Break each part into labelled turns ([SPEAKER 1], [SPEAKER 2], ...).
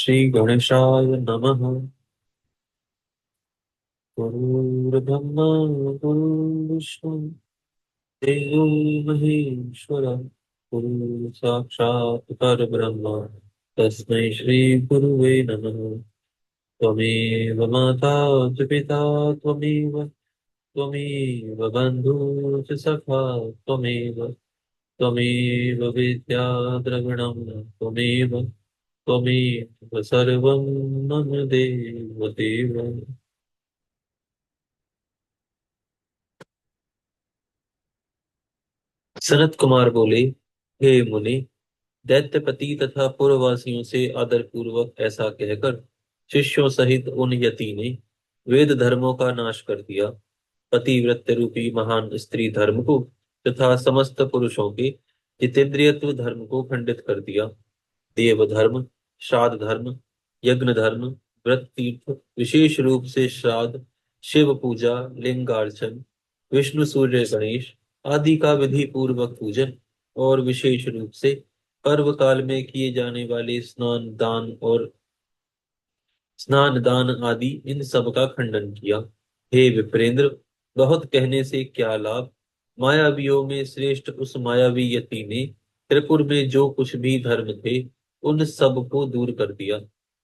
[SPEAKER 1] श्री गणेशाय नमः। गुरुर्ब्रह्मा गुरुर्विष्णु देवो महेश्वर गुरु साक्षात् परब्रह्म तस्मै श्री गुरुवे नमः। त्वमेव माता च पिता त्वमेव बन्धुः च सखा त्वमेव विद्या द्रविणं त्वमेव सर्वं मम देव देव। सनत कुमार बोले, हे मुनि, दैत्यपति तथा पुरवासियों से आदर पूर्वक ऐसा कहकर शिष्यों सहित उन यति ने वेद धर्मों का नाश कर दिया। पतिव्रत रूपी महान स्त्री धर्म को तथा समस्त पुरुषों के जितेंद्रियत्व धर्म को खंडित कर दिया। देव धर्म, श्राद्ध धर्म, यज्ञ धर्म, व्रत तीर्थ, विशेष रूप से श्राद्ध, शिव पूजा, लिंगार्चन, विष्णु सूर्य गणेश आदि का विधि पूर्वक पूजन और विशेष रूप से पर्व काल में किए जाने वाले स्नान दान आदि इन सब का खंडन किया। हे विप्रेंद्र, बहुत कहने से क्या लाभ। मायावियों में श्रेष्ठ उस मायावी यति ने त्रिपुर में जो कुछ भी धर्म थे उन सब को दूर कर दिया।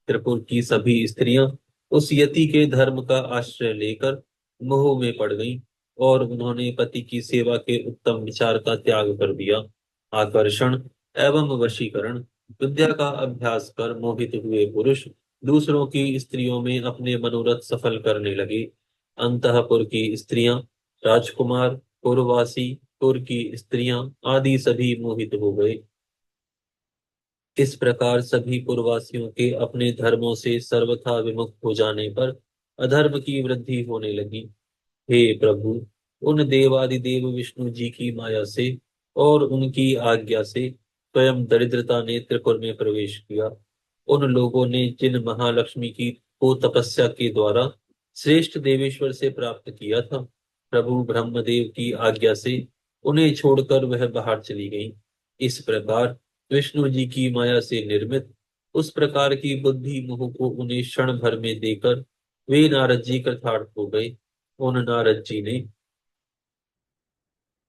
[SPEAKER 1] त्रिपुर की सभी स्त्रियां उस यति के धर्म का आश्रय लेकर मोह में पड़ गईं और उन्होंने पति की सेवा के उत्तम विचार का त्याग कर दिया। आकर्षण एवं वशीकरण विद्या का अभ्यास कर मोहित हुए पुरुष दूसरों की स्त्रियों में अपने मनोरथ सफल करने लगे। अंतःपुर की स्त्रियां, राजकुमार, पुरवासी, पुर की स्त्रियां आदि सभी मोहित हो गए। इस प्रकार सभी पुरवासियों के अपने धर्मों से सर्वथा विमुक्त हो जाने पर अधर्म की वृद्धि होने लगी। हे प्रभु, उन देवादिदेव विष्णु जी की माया से और उनकी आज्ञा से स्वयं दरिद्रता ने त्रिपुर में प्रवेश किया। उन लोगों ने जिन महालक्ष्मी की को तपस्या के द्वारा श्रेष्ठ देवेश्वर से प्राप्त किया था, प्रभु ब्रह्मदेव की आज्ञा से उन्हें छोड़कर वह बाहर चली गई। इस प्रकार विष्णु जी की माया से निर्मित उस प्रकार की बुद्धि मोह को उन्हें क्षण भर में देकर वे नारद जी कृतार्थ हो गए। उन नारद जी ने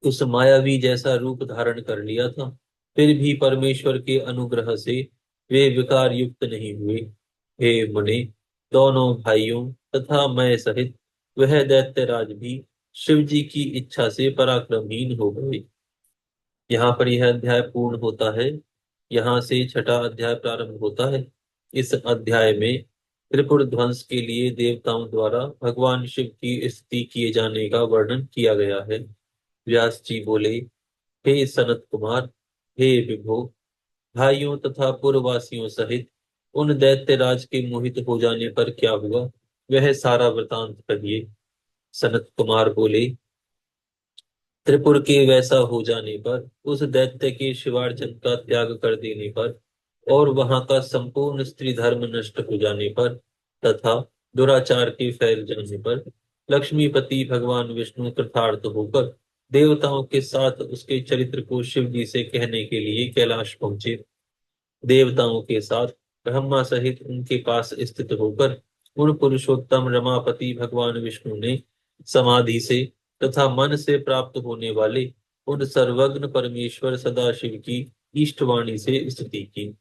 [SPEAKER 1] उस मायावी जैसा रूप धारण कर लिया था, फिर भी परमेश्वर के अनुग्रह से वे विकार युक्त नहीं हुए। हे मुने, दोनों भाइयों तथा मैं सहित वह दैत्यराज भी शिव जी की इच्छा से पराक्रमहीन हो गए। यहाँ पर यह अध्याय पूर्ण होता है। यहाँ से छठा अध्याय प्रारंभ होता है। इस अध्याय में त्रिपुर ध्वंस के लिए देवताओं द्वारा भगवान शिव की स्तुति किए जाने का वर्णन किया गया है। व्यास जी बोले, हे सनत कुमार, हे विभो, भाइयों तथा पुरवासियों सहित उन दैत्यराज के मोहित हो जाने पर क्या हुआ, वह सारा वृतांत कहिए। सनत कुमार बोले, त्रिपुर के वैसा हो जाने पर, उस दैत्य के शिवार्चन का त्याग कर देने पर और वहां का संपूर्ण स्त्री धर्म नष्ट हो जाने पर तथा दुराचार के फैल जाने पर लक्ष्मीपति भगवान विष्णु कृतार्थ होकर देवताओं के साथ उसके चरित्र को शिव जी से कहने के लिए कैलाश पहुंचे। देवताओं के साथ ब्रह्मा सहित उनके पास स्थित होकर उन पुरुषोत्तम रमापति भगवान विष्णु ने समाधि से तथा मन से प्राप्त होने वाले उन सर्वज्ञ परमेश्वर सदाशिव की ईष्टवाणी से स्तुति की।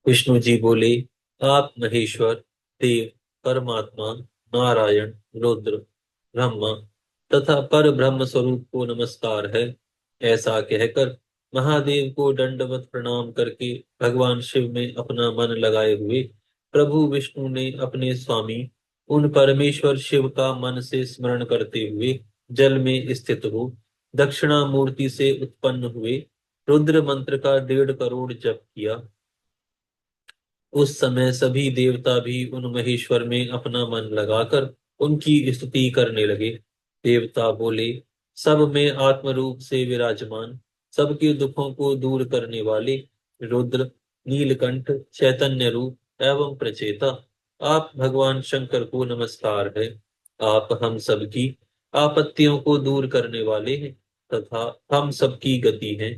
[SPEAKER 1] विष्णु जी बोले, आप महेश्वर, देव, परमात्मा, नारायण, रुद्र, ब्रह्मा तथा पर ब्रह्म स्वरूप को नमस्कार है। ऐसा कहकर महादेव को दंडवत प्रणाम करके भगवान शिव में अपना मन लगाए हुए प्रभु विष्णु ने अपने स्वामी उन परमेश्वर शिव का मन से स्मरण करते हुए जल में स्थित हो दक्षिणा मूर्ति से उत्पन्न हुए रुद्र मंत्र का 1.5 करोड़ जप किया। उस समय सभी देवता भी उन महेश्वर में अपना मन लगाकर उनकी स्तुति करने लगे। देवता बोले, सब में आत्म रूप से विराजमान, सबके दुखों को दूर करने वाले रुद्र, नीलकंठ, चैतन्य रूप एवं प्रचेता, आप भगवान शंकर को नमस्कार है। आप हम सबकी आपत्तियों को दूर करने वाले हैं तथा हम सबकी गति हैं।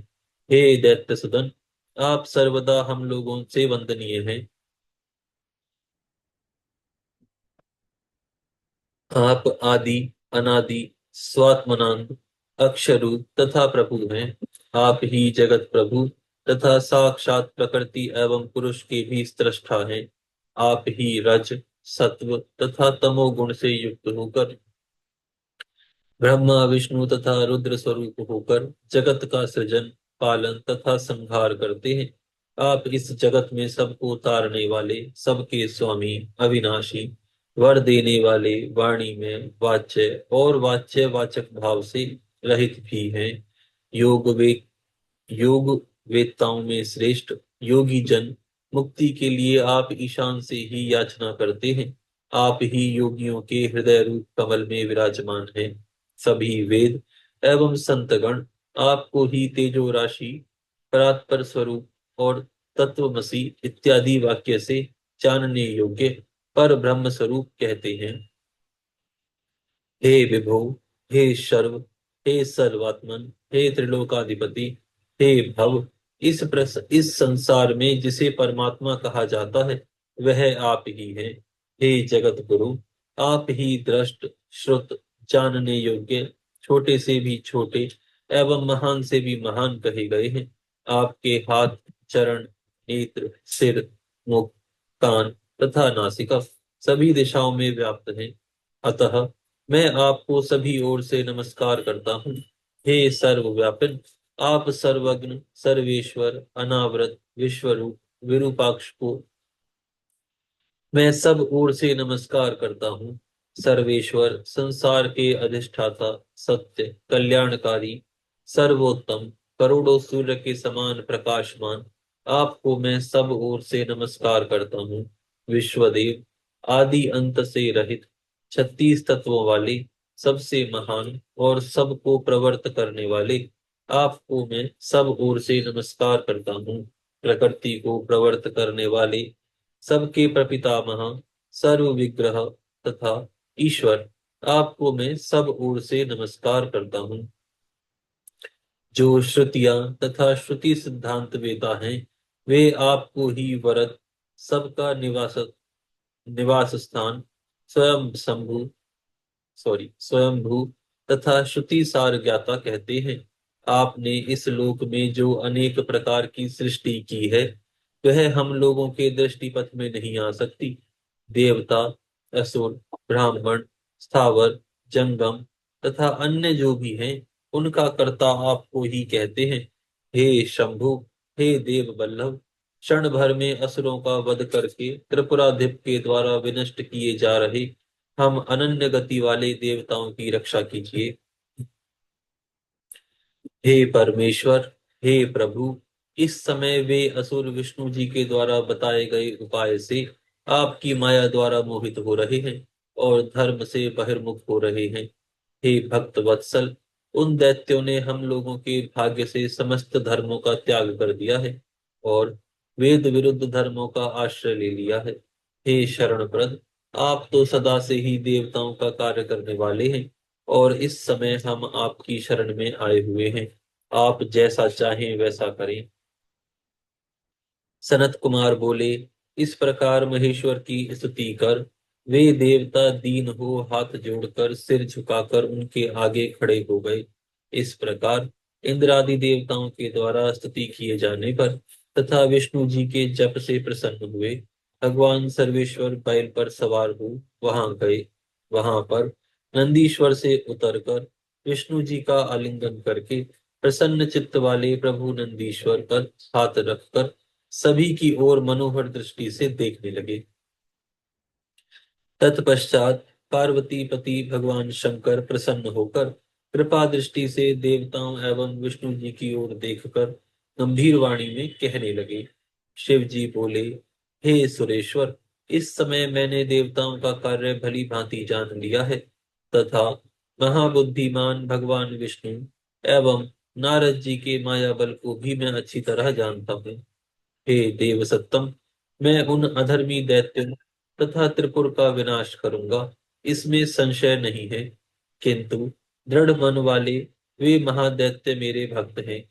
[SPEAKER 1] हे दैत्य सदन, आप सर्वदा हम लोगों से वंदनीय हैं। आप आदि अनादि स्वात्मनांद अक्षरु तथा प्रभु हैं। आप ही जगत प्रभु तथा साक्षात प्रकृति एवं पुरुष के भी स्रष्टा हैं। आप ही रज सत्व तथा तमोगुण से युक्त होकर ब्रह्मा विष्णु तथा रुद्र स्वरूप होकर जगत का सृजन पालन तथा संहार करते हैं। आप इस जगत में सबको तारने वाले सबके स्वामी अविनाशी वर देने वाले वाणी में वाच्य और वाच्य वाचक भाव से रहित भी हैं। योग वे योग वेत्ताओं में श्रेष्ठ योगी जन मुक्ति के लिए आप ईशान से ही याचना करते हैं। आप ही योगियों के हृदय रूप कमल में विराजमान हैं। सभी वेद एवं संतगण आपको ही तेजो राशि परात्पर स्वरूप और तत्वमसी इत्यादि वाक्य से जानने योग्य पर ब्रह्म स्वरूप कहते हैं। हे विभो, हे सर्व, हे सर्वात्मन, हे त्रिलोकाधिपति, हे भव, इस संसार में जिसे परमात्मा कहा जाता है वह आप ही हैं। हे जगत गुरु, आप ही दृष्ट श्रुत जानने योग्य छोटे से भी छोटे एवं महान से भी महान कहे गए हैं। आपके हाथ चरण नेत्र सिर मुख कान तथा नासिका सभी दिशाओं में व्याप्त हैं। अतः मैं आपको सभी ओर से नमस्कार करता हूँ। हे सर्वव्यापन, आप सर्वज्ञ सर्वेश्वर अनावृत विश्वरूप विरूपाक्ष को मैं सब ओर से नमस्कार करता हूँ। सर्वेश्वर संसार के अधिष्ठाता सत्य कल्याणकारी सर्वोत्तम करोड़ों सूर्य के समान प्रकाशमान आपको मैं सब ओर से नमस्कार करता हूँ। विश्वदेव आदि अंत से रहित 36 तत्वों वाले सबसे महान और सबको प्रवर्त करने वाले आपको मैं सब ओर से नमस्कार करता हूँ। प्रकृति को प्रवर्त करने वाले सबके प्रपितामह सर्व विग्रह तथा ईश्वर आपको मैं सब ओर से नमस्कार करता हूँ। जो श्रुतियां तथा श्रुति सिद्धांत वेता हैं वे आपको ही वरद सबका निवास स्थान स्वयं शंभु स्वयंभू तथा श्रुति सार ज्ञाता कहते हैं। आपने इस लोक में जो अनेक प्रकार की सृष्टि की है वह हम लोगों के दृष्टिपथ में नहीं आ सकती। देवता असुर ब्राह्मण स्थावर जंगम तथा अन्य जो भी हैं उनका कर्ता आपको ही कहते हैं। हे शंभु, हे देव बल्लभ, क्षण भर में असुरों का वध करके त्रिपुराधिप के द्वारा विनष्ट किए जा रहे हम अनन्य गति वाले देवताओं की रक्षा कीजिए। हे परमेश्वर, हे प्रभु, इस समय वे असुर विष्णु जी के द्वारा बताए गए उपाय से आपकी माया द्वारा मोहित हो रहे हैं और धर्म से बहिर्मुख हो रहे हैं। हे भक्त वत्सल, उन दैत्यों ने हम लोगों के भाग्य से समस्त धर्मों का त्याग कर दिया है और वेद विरुद्ध धर्मों का आश्रय ले लिया है। हे शरणप्रद, आप तो सदा से ही देवताओं का कार्य करने वाले हैं और इस समय हम आपकी शरण में आए हुए हैं। आप जैसा चाहें वैसा करें। सनत कुमार बोले, इस प्रकार महेश्वर की स्तुति कर वे देवता दीन हो हाथ जोड़कर सिर झुकाकर उनके आगे खड़े हो गए। इस प्रकार इंद्रादि देवताओं के द्वारा स्तुति किए जाने पर तथा विष्णु जी के जप से प्रसन्न हुए भगवान सर्वेश्वर बैल पर सवार हो वहां गए। वहां पर नंदीश्वर से उतरकर विष्णु जी का आलिंगन करके प्रसन्न चित्त वाले प्रभु नंदीश्वर पर हाथ रखकर सभी की ओर मनोहर दृष्टि से देखने लगे। तत्पश्चात पार्वती पति भगवान शंकर प्रसन्न होकर कृपा दृष्टि से देवताओं एवं विष्णु जी की ओर देखकर गंभीर वाणी में कहने लगे। शिव जी बोले, हे सुरेश्वर, इस समय मैंने देवताओं का कार्य भली भांति जान लिया है तथा महाबुद्धिमान भगवान विष्णु एवं नारद जी के माया बल को भी मैं अच्छी तरह जानता हूँ। हे देव सत्तम, मैं उन अधर्मी दैत्यों तथा त्रिपुर का विनाश करूंगा, इसमें संशय नहीं है। किंतु दृढ़ मन वाले वे महादैत्य मेरे भक्त हैं।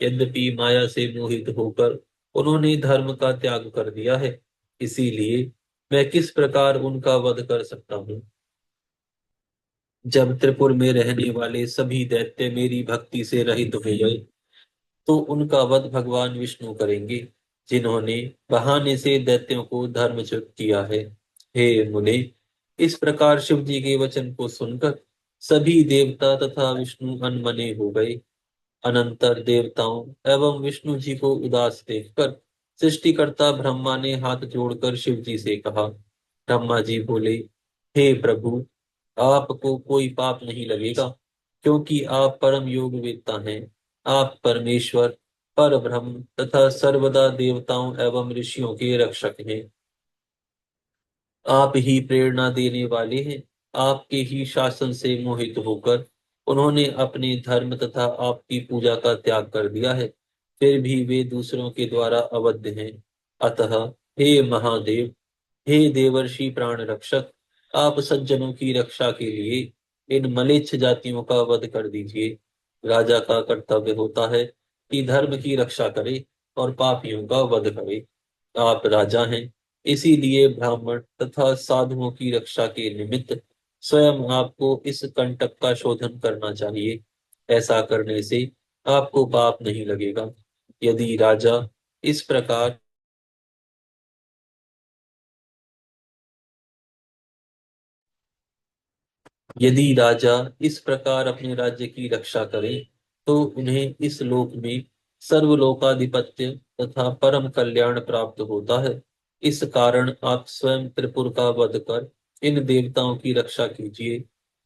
[SPEAKER 1] यद्यपि माया से मोहित होकर उन्होंने धर्म का त्याग कर दिया है। इसीलिए मैं किस प्रकार उनका वध कर सकता हूँ। जब त्रिपुर में रहने वाले सभी दैत्य मेरी भक्ति से रहित हो गए, तो उनका वध भगवान विष्णु करेंगे, जिन्होंने बहाने से दैत्यों को धर्मच्युत किया है। हे मुने, इस प्रकार शिव जी के वचन को सुनकर सभी देवता तथा विष्णु अनमने हो गए। अनंतर देवताओं एवं विष्णु जी को उदास देखकर सृष्टिकर्ता ब्रह्मा ने हाथ जोड़कर शिव जी से कहा। ब्रह्मा जी बोले, हे प्रभु, आपको कोई पाप नहीं लगेगा, क्योंकि आप परम योग वेत्ता हैं। आप परमेश्वर, पर ब्रह्म तथा सर्वदा देवताओं एवं ऋषियों के रक्षक हैं। आप ही प्रेरणा देने वाले हैं। आपके ही शासन से मोहित होकर उन्होंने अपने धर्म तथा आपकी पूजा का त्याग कर दिया है। फिर भी वे दूसरों के द्वारा अवध्य हैं। अतः हे महादेव, हे देवर्षि प्राण रक्षक, आप सज्जनों की रक्षा के लिए इन मलेच्छ जातियों का वध कर दीजिए। राजा का कर्तव्य होता है कि धर्म की रक्षा करे और पापियों का वध करे। आप राजा हैं, इसीलिए ब्राह्मण तथा साधुओं की रक्षा के निमित्त स्वयं आपको इस कंटक का शोधन करना चाहिए। ऐसा करने से आपको पाप नहीं लगेगा। यदि राजा इस प्रकार यदि राजा इस प्रकार अपने राज्य की रक्षा करे, तो उन्हें इस लोक में सर्वलोकाधिपत्य तथा परम कल्याण प्राप्त होता है। इस कारण आप स्वयं त्रिपुर का वध कर इन देवताओं की रक्षा कीजिए।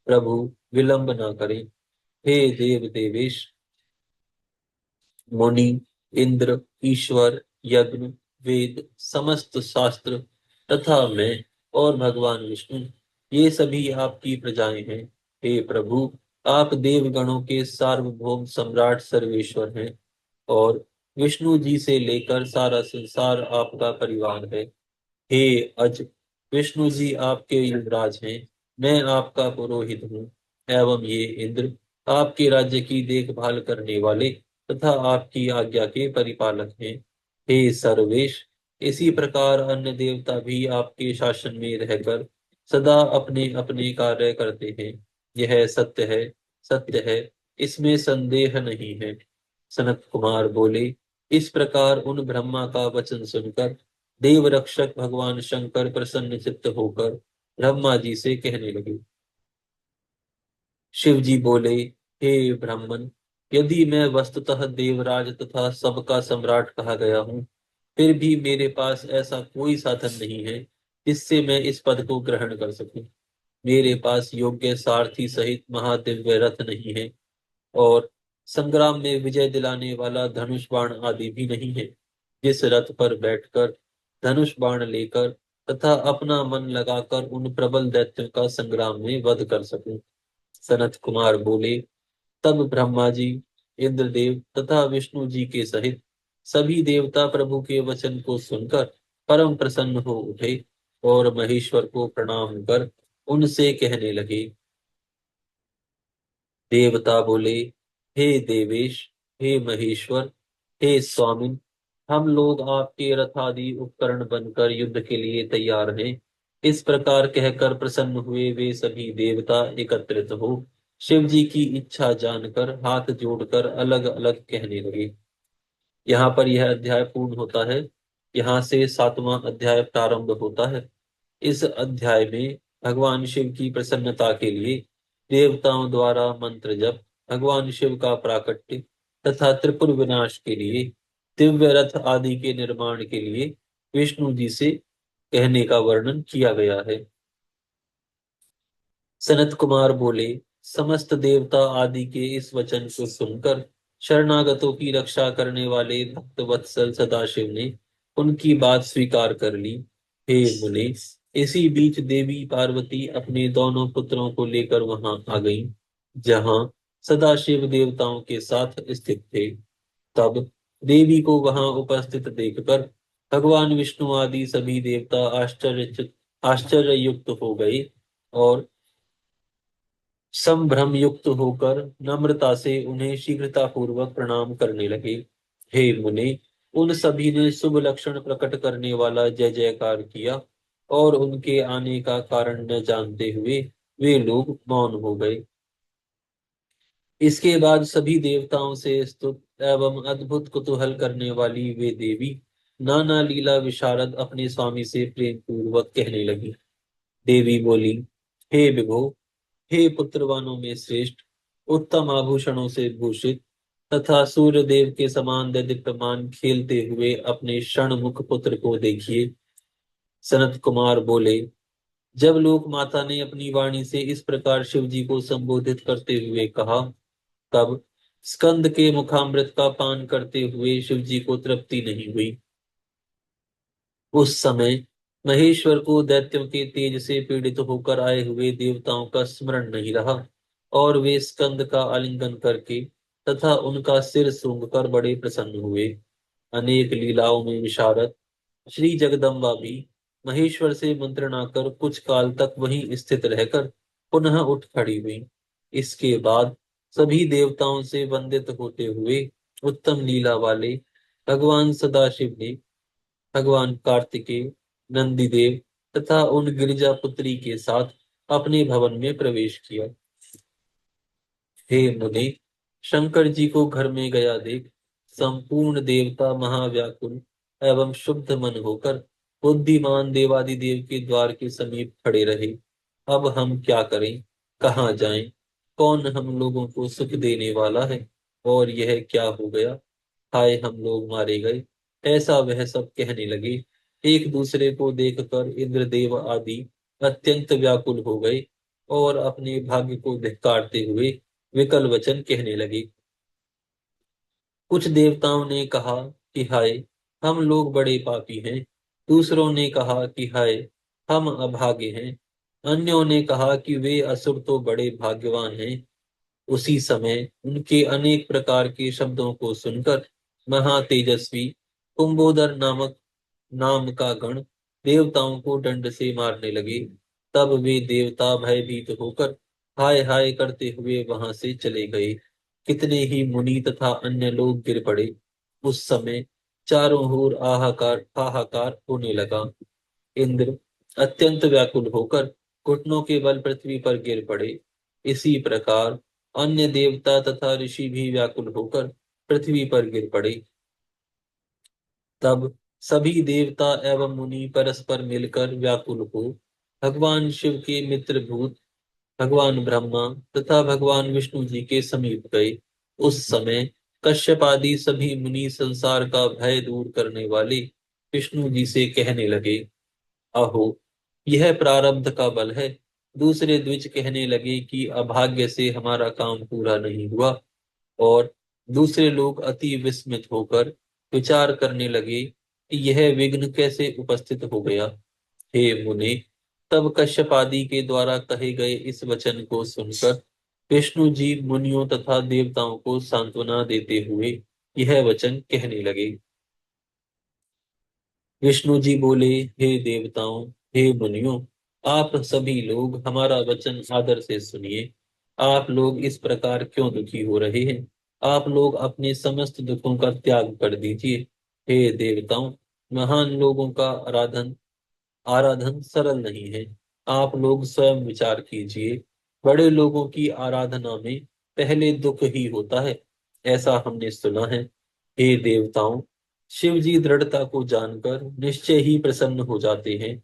[SPEAKER 1] प्रभु, विलंब न करें। हे देव देवेश, मुनि, इंद्र, ईश्वर, यज्ञ, वेद, समस्त शास्त्र तथा मैं और भगवान विष्णु, ये सभी आपकी प्रजाएं हैं। हे प्रभु, आप देवगणों के सार्वभौम सम्राट सर्वेश्वर हैं, और विष्णु जी से लेकर सारा संसार आपका परिवार है। हे अज, विष्णु जी आपके युवराज हैं, मैं आपका पुरोहित हूँ, एवं ये इंद्र आपके राज्य की देखभाल करने वाले तथा आपकी आज्ञा के परिपालक हैं। हे सर्वेश, इसी प्रकार अन्य देवता भी आपके शासन में रहकर सदा अपने अपने कार्य करते हैं। यह सत्य है, सत्य है, इसमें संदेह नहीं है। सनत कुमार बोले, इस प्रकार उन ब्रह्मा का वचन सुनकर देव रक्षक भगवान शंकर प्रसन्न चित्त होकर ब्रह्मा जी से कहने लगे। शिव जी बोले, हे ब्राह्मण, यदि मैं वस्तुतः देवराज तथा सबका सम्राट कहा गया हूँ, फिर भी मेरे पास ऐसा कोई साधन नहीं है जिससे मैं इस पद को ग्रहण कर सकूं। मेरे पास योग्य सारथी सहित महादिव्य रथ नहीं है, और संग्राम में विजय दिलाने वाला धनुष बाण आदि भी नहीं है, जिस रथ पर बैठकर धनुष बाण लेकर तथा अपना मन लगाकर उन प्रबल दैत्यों का संग्राम में वध कर सकूं। सनत कुमार बोले, तब ब्रह्मा जी, इंद्रदेव तथा विष्णु जी के सहित सभी देवता प्रभु के वचन को सुनकर परम प्रसन्न हो उठे, और महेश्वर को प्रणाम कर उनसे कहने लगे। देवता बोले, हे देवेश, हे महेश्वर, हे स्वामिन, हम लोग आपके रथ आदि उपकरण बनकर युद्ध के लिए तैयार हैं। इस प्रकार कहकर प्रसन्न हुए वे सभी देवता एकत्रित हो शिव जी की इच्छा जानकर हाथ जोड़कर अलग अलग कहने लगे। यहाँ पर यह अध्याय पूर्ण होता है। यहाँ से सातवां अध्याय प्रारंभ होता है। इस अध्याय में भगवान शिव की प्रसन्नता के लिए देवताओं द्वारा मंत्र जप, भगवान शिव का प्राकट्य तथा त्रिपुर विनाश के लिए दिव्य रथ आदि के निर्माण के लिए विष्णु जी से कहने का वर्णन किया गया है। सनत कुमार बोले, समस्त देवता आदि के इस वचन को सुनकर शरणागतों की रक्षा करने वाले भक्त वत्सल सदाशिव ने उनकी बात स्वीकार कर ली। हे मुने, इसी बीच देवी पार्वती अपने दोनों पुत्रों को लेकर वहां आ गईं, जहां सदाशिव देवताओं के साथ स्थित थे। तब देवी को वहां उपस्थित देखकर भगवान विष्णु आदि सभी देवता आश्चर्य युक्त हो गए, और संभ्रम युक्त होकर नम्रता से उन्हें शीघ्रता पूर्वक प्रणाम करने लगे। हे मुने, उन सभी ने शुभ लक्षण प्रकट करने वाला जय जयकार किया, और उनके आने का कारण न जानते हुए वे लोग मौन हो गए। इसके बाद सभी देवताओं से स्तुत एवं अद्भुत कुतूहल करने वाली वे देवी नाना लीला विशारद अपने स्वामी से प्रेम पूर्वक कहने लगी। देवी बोली, हे विभो, हे पुत्रवानों में श्रेष्ठ, उत्तम आभूषणों से भूषित तथा सूर्य देव के समान दीप्तमान खेलते हुए अपने षणमुख पुत्र को देखिए। सनत कुमार बोले, जब लोक माता ने अपनी वाणी से इस प्रकार शिव जी को संबोधित करते हुए कहा, तब स्कंद के मुखामृत का पान करते हुए शिव जी को तृप्ति नहीं हुई। उस समय महेश्वर को दैत्यों के तेज से पीड़ित होकर आए हुए देवताओं का स्मरण नहीं रहा, और वे स्कंद का आलिंगन करके तथा उनका सिर सूंघकर बड़े प्रसन्न हुए। अनेक लीलाओं में विशारद श्री जगदम्बा भी महेश्वर से मंत्रणा कर कुछ काल तक वहीं स्थित रहकर पुनः उठ खड़ी हुई। इसके बाद सभी देवताओं से वंदित होते हुए उत्तम लीला वाले भगवान सदाशिव ने भगवान कार्तिकेय, नंदीदेव तथा उन गिरिजा पुत्री के साथ अपने भवन में प्रवेश किया। हे मुने, शंकर जी को घर में गया देख संपूर्ण देवता महाव्याकुल एवं शुद्ध मन होकर बुद्धिमान देवादिदेव के द्वार के समीप खड़े रहे। अब हम क्या करें, कहाँ जाएं, कौन हम लोगों को सुख देने वाला है, और यह क्या हो गया, हाय हम लोग मारे गए, ऐसा वह सब कहने लगे। एक दूसरे को देखकर इंद्रदेव आदि अत्यंत व्याकुल हो गए, और अपने भाग्य को धिक्कारते हुए विकल वचन कहने लगे। कुछ देवताओं ने कहा कि हाय, हम लोग बड़े पापी हैं। दूसरों ने कहा कि हाय, हम अभागे हैं। अन्यों ने कहा कि वे असुर तो बड़े भाग्यवान हैं। उसी समय उनके अनेक प्रकार के शब्दों को सुनकर महातेजस्वी कुंभोदर नामक नाम का गण देवताओं को दंड से मारने लगे। तब वे देवता भयभीत होकर हाय हाय करते हुए वहां से चले गए। कितने ही मुनि तथा अन्य लोग गिर पड़े। उस समय चारों ओर हाहाकार हाहाकार होने लगा। इंद्र अत्यंत व्याकुल होकर घुटनों के बल पृथ्वी पर गिर पड़े। इसी प्रकार अन्य देवता तथा ऋषि भी व्याकुल होकर पृथ्वी पर गिर पड़े। तब सभी देवता एवं मुनि परस्पर मिलकर व्याकुल हो भगवान शिव के मित्र भूत भगवान ब्रह्मा तथा भगवान विष्णु जी के समीप गए। उस समय कश्यप आदि सभी मुनि संसार का भय दूर करने वाले विष्णु जी से कहने लगे, अहो, यह प्रारब्ध का बल है। दूसरे द्विज कहने लगे कि अभाग्य से हमारा काम पूरा नहीं हुआ, और दूसरे लोग अति विस्मित होकर विचार करने लगे कि यह विघ्न कैसे उपस्थित हो गया। हे मुने, तब कश्यप आदि के द्वारा कहे गए इस वचन को सुनकर विष्णु जी मुनियों तथा देवताओं को सांत्वना देते हुए यह वचन कहने लगे। विष्णु जी बोले, हे देवताओं, हे मुनियों, आप सभी लोग हमारा वचन आदर से सुनिए। आप लोग इस प्रकार क्यों दुखी हो रहे हैं? आप लोग अपने समस्त दुखों का त्याग कर दीजिए। हे देवताओं, महान लोगों का आराधन आराधन सरल नहीं है। आप लोग स्वयं विचार कीजिए। बड़े लोगों की आराधना में पहले दुख ही होता है, ऐसा हमने सुना है। हे देवताओं, शिव जी दृढ़ता को जानकर निश्चय ही प्रसन्न हो जाते हैं।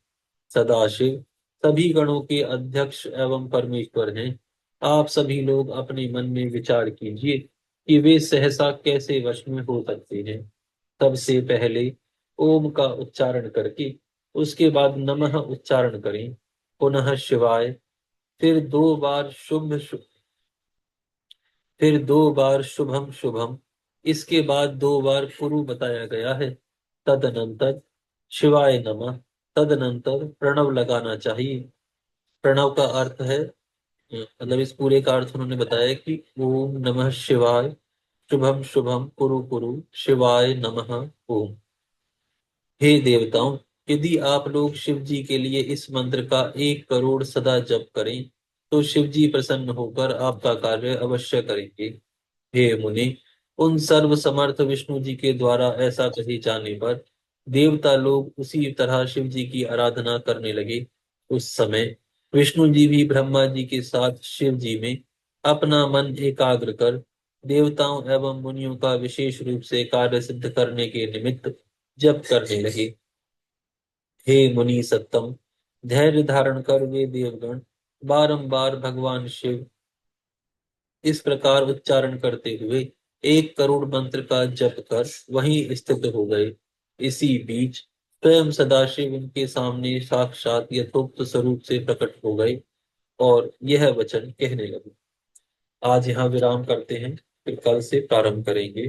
[SPEAKER 1] सदाशिव सभी गणों के अध्यक्ष एवं परमेश्वर हैं। आप सभी लोग अपने मन में विचार कीजिए कि वे सहसा कैसे वश में हो सकते हैं। सबसे पहले ओम का उच्चारण करके उसके बाद नमः उच्चारण करें, पुनः शिवाय, फिर दो बार फिर दो बार शुभम शुभम, इसके बाद दो बार कुरु बताया गया है। तदनंतर शिवाय नमः, तदनंतर प्रणव लगाना चाहिए। प्रणव का अर्थ है, मतलब इस पूरे का अर्थ उन्होंने बताया कि ओम नमः शिवाय, शुभम शुभम कुरु कुरु, शिवाय नमः ओम। हे देवताओं, यदि आप लोग शिव जी के लिए इस मंत्र का 1 करोड़ सदा जप करें तो शिव जी प्रसन्न होकर आपका कार्य अवश्य करेंगे। हे मुनि, उन सर्व समर्थ विष्णु जी के द्वारा ऐसा कहे जाने पर देवता लोग उसी तरह शिव जी की आराधना करने लगे। उस समय विष्णु जी भी ब्रह्मा जी के साथ शिव जी में अपना मन एकाग्र कर देवताओं एवं मुनियों का विशेष रूप से कार्य सिद्ध करने के निमित्त जप करने लगे। हे मुनि सत्तम, धैर्य धारण कर वे देवगण बारंबार भगवान शिव इस प्रकार उच्चारण करते हुए 1 करोड़ मंत्र का जप कर वहीं स्थित हो गए। इसी बीच स्वयं सदाशिव उनके सामने साक्षात यथोक्त स्वरूप से प्रकट हो गए और यह वचन कहने लगे। आज यहाँ विराम करते हैं, फिर कल से प्रारंभ करेंगे।